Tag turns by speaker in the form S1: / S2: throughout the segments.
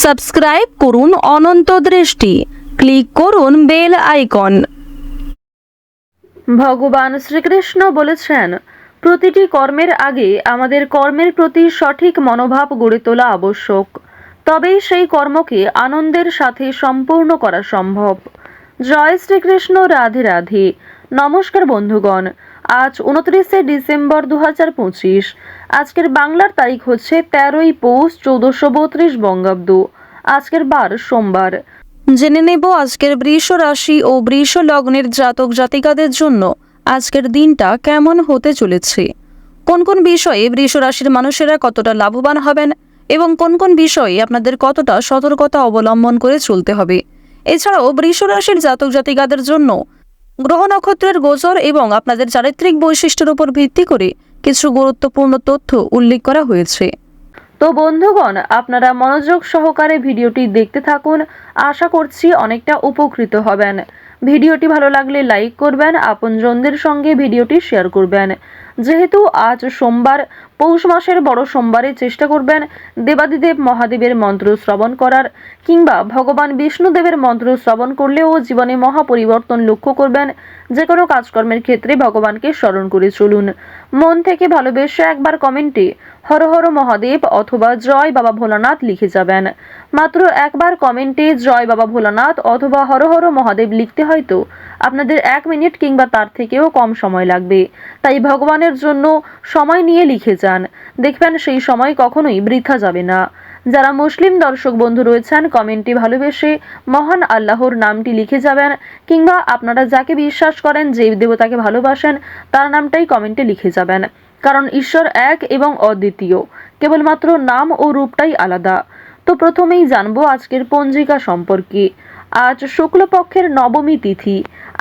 S1: Subscribe করুন অনন্ত দৃষ্টি, click করুন বেল আইকন।
S2: ভগবান শ্রীকৃষ্ণ বলেছেন, প্রতিটি কর্মের আগে আমাদের কর্মের প্রতি সঠিক মনোভাব গড়ে তোলা আবশ্যক, তবেই সেই কর্মকে আনন্দের সাথে সম্পূর্ণ করা সম্ভব। জয় শ্রীকৃষ্ণ, রাধে রাধে। নমস্কার বন্ধুগণ, আজ 29শে ডিসেম্বর 2025। আজকের বাংলার তারিখ হচ্ছে 13ই পৌষ 1432 বঙ্গাব্দ। আজকের বার সোমবার।
S1: জেনে নেব আজকের বৃষ রাশি ও বৃষ লগ্নের জাতক জাতিকাদের জন্য আজকের দিনটা কেমন হতে চলেছে, কোন কোন বিষয়ে বৃষ রাশির মানুষেরা কতটা লাভবান হবেন এবং কোন কোন বিষয়ে আপনাদের কতটা সতর্কতা অবলম্বন করে চলতে হবে। এছাড়াও বৃষ রাশির জাতক জাতিকাদের জন্য গ্রহ নক্ষত্রের গোচর এবং আপনাদের চারিত্রিক বৈশিষ্ট্যের উপর ভিত্তি করে কিছু গুরুত্বপূর্ণ তথ্য উল্লেখ করা হয়েছে।
S2: তো বন্ধুগণ, আপনারা মনোযোগ সহকারে ভিডিওটি দেখতে থাকুন। আশা করছি অনেকটা উপকৃত হবেন। ভিডিওটি ভালো লাগলে লাইক করবেন, আপনজনদের সঙ্গে ভিডিওটি শেয়ার করবেন। যেহেতু আজ সোমবার, পৌষ মাসের বড় সোমবারে চেষ্টা করবেন দেবাদিদেব মহাদেবের মন্ত্র শ্রবণ করার, কিংবা ভগবান বিষ্ণুদেবের মন্ত্র শ্রবণ করলেও জীবনে মহা পরিবর্তন লক্ষ্য করবেন। যে কোনো কাজকর্মের ক্ষেত্রে ভগবানকে স্মরণ করে চলুন। মন থেকে ভালোবেসে একবার কমেন্টে হর হর মহাদেব অথবা জয় বাবা ভোলানাথ লিখে যাবেন। মাত্র একবার কমেন্টে জয় বাবা ভোলানাথ অথবা হর হর মহাদেব লিখতে হয়তো আপনাদের 1 মিনিট কিংবা তার থেকেও কম সময় লাগবে। তাই ভগবানের জন্য সময় নিয়ে লিখে যান, দেখবেন সেই সময় কখনোই বৃথা যাবে না। যারা মুসলিম দর্শক বন্ধু রয়েছেন, কমেন্টে ভালোবেসে মহান আল্লাহর নামটি লিখে যাবেন, কিংবা আপনারা যাকে বিশ্বাস করেন, যে দেবতাকে ভালোবাসেন, তার নামটাই কমেন্টে লিখে যাবেন। কারণ ঈশ্বর এক এবং অদ্বিতীয়, কেবলমাত্র নাম ও রূপটাই আলাদা। তো প্রথমেই জানবো আজকের পঞ্জিকা সম্পর্কে। আজ শুক্লপক্ষের নবমী তিথি,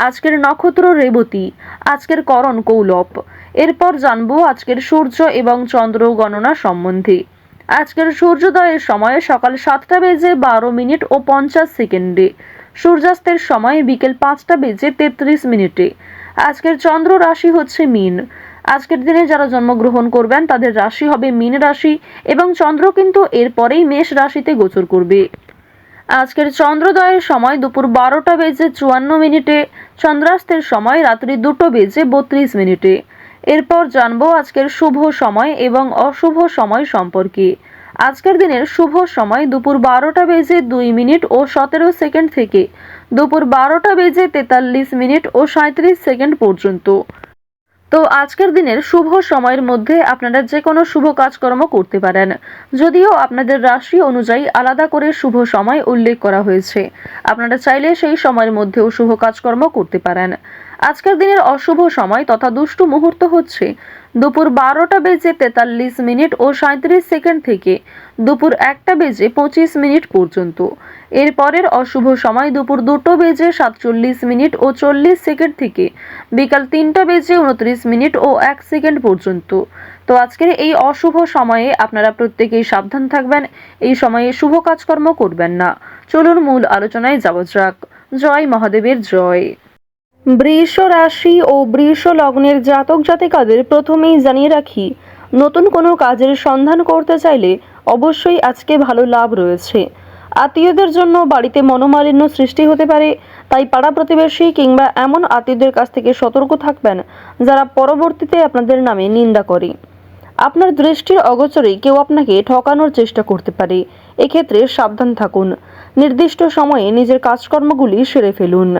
S2: আজকের নক্ষত্র রেবতী, আজকের করণ কৌলব। এরপর জানবো আজকের সূর্য এবং চন্দ্র গণনা সম্বন্ধে। আজকের সূর্যোদয়ের সময় সকাল 7টা বেজে 12 মিনিট ও 50 সেকেন্ডে, সূর্যাস্তের সময় বিকেল 5টা বেজে 33 মিনিটে। আজকের চন্দ্র রাশি হচ্ছে মীন। আজকের দিনে যারা জন্মগ্রহণ করবেন তাদের রাশি হবে মীন রাশি, এবং চন্দ্র কিন্তু এরপরেই মেষ রাশিতে গোচর করবে। আজকের চন্দ্রোদয়ের সময় দুপুর 12টা বেজে 54 মিনিটে, চন্দ্রাস্তের সময় রাত্রি 2টো বেজে 32 মিনিটে। এরপর জানবো আজকের শুভ সময় এবং অশুভ সময় সম্পর্কে। আজকের দিনের শুভ সময় দুপুর 12টা বেজে 2 মিনিট ও 17 সেকেন্ড থেকে দুপুর 12টা বেজে 43 মিনিট ও 37 সেকেন্ড পর্যন্ত। তো আজকের দিনের শুভ সময়ের মধ্যে আপনারা যে কোনো শুভ কাজকর্ম করতে পারেন, যদিও আপনাদের রাশি অনুযায়ী আলাদা করে শুভ সময় উল্লেখ করা হয়েছে। আপনারা চাইলে সেই সময়ের মধ্যেও শুভ কাজকর্ম করতে পারেন। আজকের দিনের অশুভ সময় তথা দুষ্টু মুহূর্ত হচ্ছে দুপুর 12টা বেজে 43 মিনিট ও 37 সেকেন্ড থেকে দুপুর 1টা বেজে 25 মিনিট পর্যন্ত। এরপরের অশুভ সময় দুপুর 2টো বেজে 47 মিনিট ও 40 সেকেন্ড থেকে বিকাল 3টা বেজে 29 মিনিট ও 1 সেকেন্ড পর্যন্ত। তো আজকের এই অশুভ সময়ে আপনারা প্রত্যেকেই সাবধান থাকবেন, এই সময়ে শুভ কাজকর্ম করবেন না। চলুন মূল আলোচনায় যাওয়া যাক। জয় মহাদেবের জয়। বৃষ রাশি ও বৃষ লগ্নের জাতক জাতিকাদের প্রথমেই জানিয়ে রাখি, নতুন কোনো কাজের সন্ধান করতে চাইলে অবশ্যই আজকে ভালো লাভ রয়েছে। আত্মীয়দের জন্য বাড়িতে মনোমালিন্য সৃষ্টি হতে পারে, তাই পাড়া প্রতিবেশী কিংবা এমন আত্মীয়দের কাছ থেকে সতর্ক থাকবেন যারা পরবর্তীতে আপনাদের নামে নিন্দা করে। আপনার দৃষ্টির অগোচরে কেউ আপনাকে ঠকানোর চেষ্টা করতে পারে, এক্ষেত্রে সাবধান থাকুন। নির্দিষ্ট সময়ে নিজের কাজকর্মগুলি সেরে ফেলুন।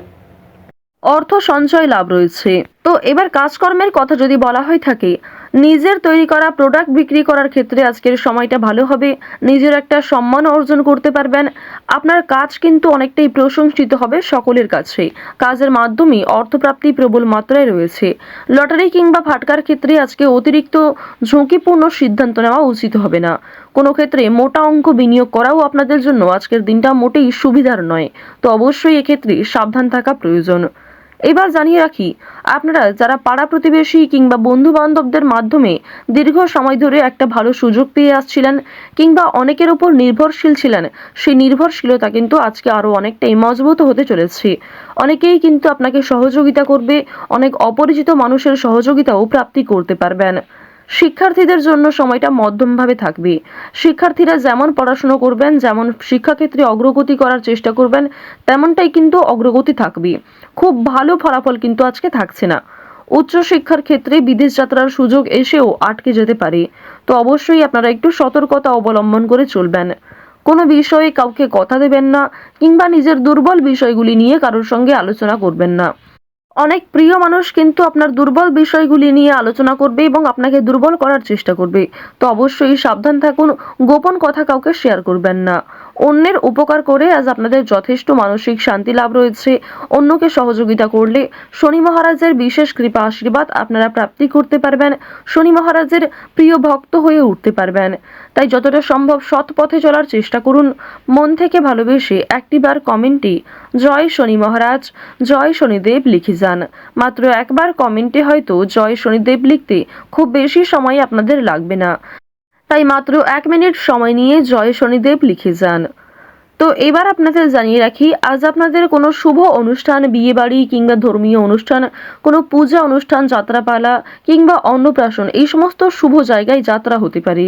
S2: অর্থ সঞ্চয় লাভ রয়েছে। তো এবার কাজকর্মের কথা যদি বলা হয়ে থাকে, নিজের তৈরি করা প্রোডাক্ট বিক্রি করার ক্ষেত্রে আজকের সময়টা ভালো হবে। নিজের একটা সম্মান অর্জন করতে পারবেন। আপনার কাজ কিন্তু অনেকটাই প্রশংসিত হবে সকলের কাছে। কাজের মাধ্যমে অর্থপ্রাপ্তি প্রবল মাত্রায় রয়েছে। লটারি কিংবা ফাটকার ক্ষেত্রে আজকে অতিরিক্ত ঝুঁকিপূর্ণ সিদ্ধান্ত নেওয়া উচিত হবে না। কোনো ক্ষেত্রে মোটা অঙ্ক বিনিয়োগ করাও আপনাদের জন্য আজকের দিনটা মোটেই সুবিধার নয়। তো অবশ্যই এক্ষেত্রে সাবধান থাকা প্রয়োজন। এবার জানিয়ে রাখি, আপনারা যারা পাড়া প্রতিবেশী কিংবা বন্ধু বান্ধবদের মাধ্যমে দীর্ঘ সময় ধরে একটা ভালো সুযোগ পেয়ে আসছিলেন কিংবা অনেকের উপর নির্ভরশীল ছিলেন, সেই নির্ভরশীলতা কিন্তু আজকে আরো অনেকটাই মজবুত হতে চলেছে। অনেকেই কিন্তু আপনাকে সহযোগিতা করবে, অনেক অপরিচিত মানুষের সহযোগিতাও প্রাপ্তি করতে পারবেন। শিক্ষার্থীদের জন্য সময়টা মধ্যমভাবে থাকবে। শিক্ষার্থীরা যেমন পড়াশুনো করবেন, যেমন শিক্ষাক্ষেত্রে অগ্রগতি করার চেষ্টা করবেন, তেমনটাই কিন্তু অগ্রগতি থাকবে। খুব ভালো ফলাফল কিন্তু আজকে থাকছে না। উচ্চশিক্ষার ক্ষেত্রে বিদেশ যাত্রার সুযোগ এসেও আটকে যেতে পারে। তো অবশ্যই আপনারা একটু সতর্কতা অবলম্বন করে চলবেন। কোনো বিষয়ে কাউকে কথা দেবেন না, কিংবা নিজের দুর্বল বিষয়গুলি নিয়ে কারোর সঙ্গে আলোচনা করবেন না। অনেক প্রিয় মানুষ কিন্তু আপনার দুর্বল বিষয়গুলি নিয়ে আলোচনা করবে এবং আপনাকে দুর্বল করার চেষ্টা করবে। তো অবশ্যই সাবধান থাকুন, গোপন কথা কাউকে শেয়ার করবেন না। অন্যের উপকার করে আজ আপনাদের যথেষ্ট মানসিক শান্তি লাভ রয়েছে। অন্যকে সহযোগিতা করলে শনি মহারাজের বিশেষ কৃপা আশীর্বাদ আপনারা প্রাপ্তি করতে পারবেন। শনি মহারাজের প্রিয় ভক্ত হয়ে উঠতে পারবেন। তাই যতটা সম্ভব সৎ পথে চলার চেষ্টা করুন। মন থেকে ভালোবেসে একটিবার কমেন্টে জয় শনি মহারাজ, জয় শনিদেব লিখে যান। মাত্র একবার কমেন্টে হয়তো জয় শনিদেব লিখতে খুব বেশি সময় আপনাদের লাগবে না। তাই মাত্র 1 মিনিট সময় নিয়ে জয় শনিদেব লিখে যান। তো এবার আপনাদের জানিয়ে রাখি, আজ আপনাদের কোনো শুভ অনুষ্ঠান, বিয়ে বাড়ি কিংবা ধর্মীয় অনুষ্ঠান, কোনো পূজা অনুষ্ঠান, যাত্রাপালা কিংবা অন্নপ্রাশন, এই সমস্ত শুভ জায়গায় যাত্রা হতে পারে।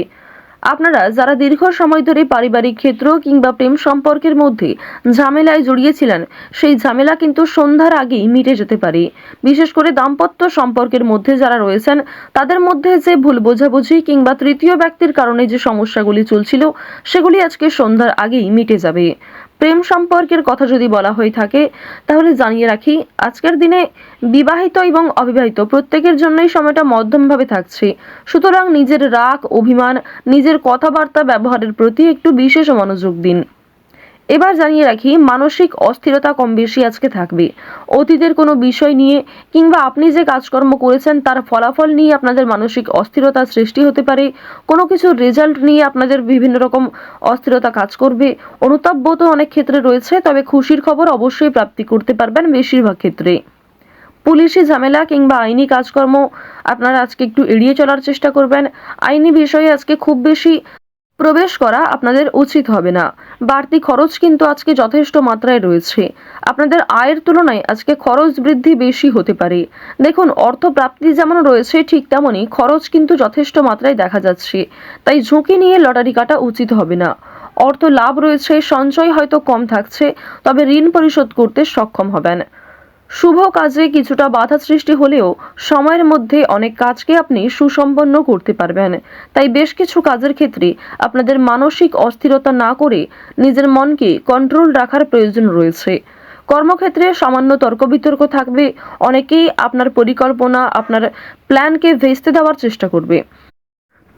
S2: আপনারা যারা দীর্ঘ সময় ধরে পারিবারিক ক্ষেত্র কিংবা প্রেম সম্পর্কের মধ্যে ঝামেলায় জড়িয়েছিলেন, সেই ঝামেলা কিন্তু সন্ধ্যার আগেই মিটে যেতে পারে। বিশেষ করে দাম্পত্য সম্পর্কের মধ্যে যারা রয়েছেন, তাদের মধ্যে যে ভুল বোঝাবুঝি কিংবা তৃতীয় ব্যক্তির কারণে যে সমস্যাগুলি চলছিল, সেগুলি আজকে সন্ধ্যার আগেই মিটে যাবে। প্রেম সম্পর্কের কথা যদি বলা হয়ে থাকে, তাহলে জানিয়ে রাখি, আজকের দিনে বিবাহিত এবং অবিবাহিত প্রত্যেকের জন্যই সময়টা মধ্যমভাবে থাকছে। সুতরাং নিজের রাগ, অভিমান, নিজের কথাবার্তা ব্যবহারের প্রতি একটু বিশেষ মনোযোগ দিন। এবার জানিয়ে রাখি, মানসিক অস্থিরতা কম বেশি আজকে থাকবে। অতীতের কোনো বিষয় নিয়ে কিংবা আপনি যে কাজকর্ম করেছেন তার ফলাফল নিয়ে আপনাদের মানসিক অস্থিরতা সৃষ্টি হতে পারে। কোনো কিছুর রেজাল্ট নিয়ে আপনাদের বিভিন্ন রকম অস্থিরতা কাজ করবে। অনুতাপ তো অনেক ক্ষেত্রে রয়েছে, তবে খুশির খবর অবশ্যই প্রাপ্তি করতে পারবেন বেশিরভাগ ক্ষেত্রে। পুলিশি ঝামেলা কিংবা আইনি কাজকর্ম আপনারা আজকে একটু এড়িয়ে চলার চেষ্টা করবেন। আইনি বিষয়ে আজকে খুব বেশি প্রবেশ করা আপনাদের উচিত হবে না। বাড়তি খরচ কিন্তু আজকে যথেষ্ট মাত্রায় রয়েছে। আপনাদের আয়ের তুলনায় আজকে খরচ বৃদ্ধি বেশি হতে পারে। দেখুন, অর্থ প্রাপ্তি যেমন রয়েছে, ঠিক তেমনই খরচ কিন্তু যথেষ্ট মাত্রায় দেখা যাচ্ছে। তাই ঝুঁকি নিয়ে লটারি কাটা উচিত হবে না। অর্থ লাভ রয়েছে, সঞ্চয় হয়তো কম থাকছে, তবে ঋণ পরিশোধ করতে সক্ষম হবেন। শুভ কাজে কিছুটা বাধা সৃষ্টি হলেও সময়ের মধ্যে অনেক কাজকে আপনি সুসম্পন্ন করতে পারবেন। তাই বেশ কিছু কাজের ক্ষেত্রে আপনাদের মানসিক অস্থিরতা না করে নিজের মনকে কন্ট্রোল রাখার প্রয়োজন রয়েছে। কর্মক্ষেত্রে সামান্য তর্ক বিতর্ক থাকবে। অনেকেই আপনার পরিকল্পনা, আপনার প্ল্যানকে ভেস্তে দেওয়ার চেষ্টা করবে।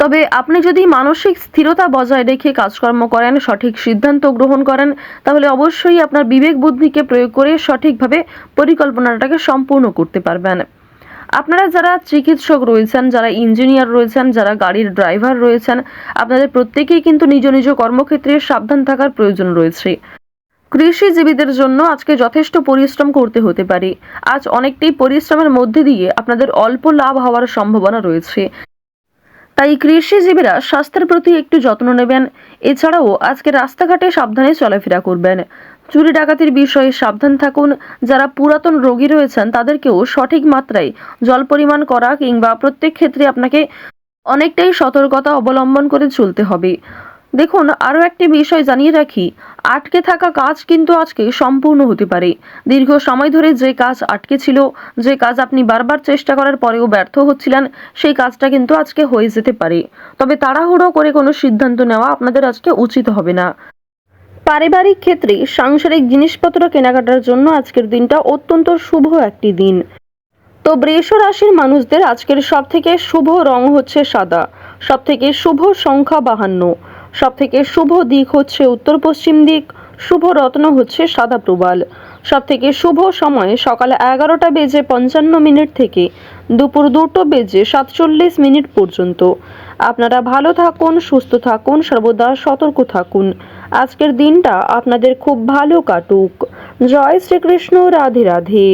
S2: তবে আপনি যদি মানসিক স্থিরতা বজায় রেখে কাজকর্ম করেন, সঠিক সিদ্ধান্ত গ্রহণ করেন, তাহলে অবশ্যই আপনার বিবেক বুদ্ধিকে প্রয়োগ করে সঠিকভাবে পরিকল্পনাটাকে সম্পূর্ণ করতে পারবেন। আপনারা যারা চিকিৎসক রয়েছেন, যারা ইঞ্জিনিয়ার রয়েছেন, যারা গাড়ির ড্রাইভার রয়েছেন, আপনাদের প্রত্যেকেই কিন্তু নিজ নিজ কর্মক্ষেত্রে সাবধান থাকার প্রয়োজন রয়েছে। কৃষিজীবীদের জন্য আজকে যথেষ্ট পরিশ্রম করতে হতে পারে। আজ অনেকটাই পরিশ্রমের মধ্যে দিয়ে আপনাদের অল্প লাভ হওয়ার সম্ভাবনা রয়েছে। তাই কৃষিজীবীরা স্বাস্থ্যের প্রতি একটু যত্ন নেবেন। এছাড়াও আজকে রাস্তাঘাটে সাবধানে চলাফেরা করবেন। চুরি ডাকাতির বিষয়ে সাবধান থাকুন। যারা পুরাতন রোগী রয়েছেন, তাদেরকেও সঠিক মাত্রায় জল পরিমাণ করা কিংবা প্রত্যেক ক্ষেত্রে আপনাকে অনেকটাই সতর্কতা অবলম্বন করে চলতে হবে। দেখুন, আরও একটি বিষয় জানিয়ে রাখি, আটকে থাকা কাজ কিন্তু আজকে সম্পূর্ণ হতে পারে। দীর্ঘ সময় ধরে যে কাজ আটকে ছিল, যে কাজ আপনি বারবার চেষ্টা করার পরেও ব্যর্থ হচ্ছিলেন, সেই কাজটা কিন্তু আজকে হয়ে যেতে পারে। তবে তাড়াহুড়ো করে কোনো সিদ্ধান্ত নেওয়া আপনাদের আজকে উচিত হবে না। পারিবারিক ক্ষেত্রে সাংসারিক জিনিসপত্র কেনাকাটার জন্য আজকের দিনটা অত্যন্ত শুভ একটি দিন। তো বৃষ রাশির মানুষদের আজকের সবথেকে শুভ রং হচ্ছে সাদা, সবথেকে শুভ সংখ্যা 52, সবথেকে শুভ দিক হচ্ছে উত্তর পশ্চিম দিক, শুভ রত্ন হচ্ছে সাদা প্রবাল। সবথেকে শুভ সময় সকাল 11:55 থেকে দুপুর 2:47 পর্যন্ত। আপনারা ভালো থাকুন, সুস্থ থাকুন, সর্বদা সতর্ক থাকুন। আজকের দিনটা আপনাদের খুব ভালো কাটুক। জয় শ্রীকৃষ্ণ, রাধে রাধে।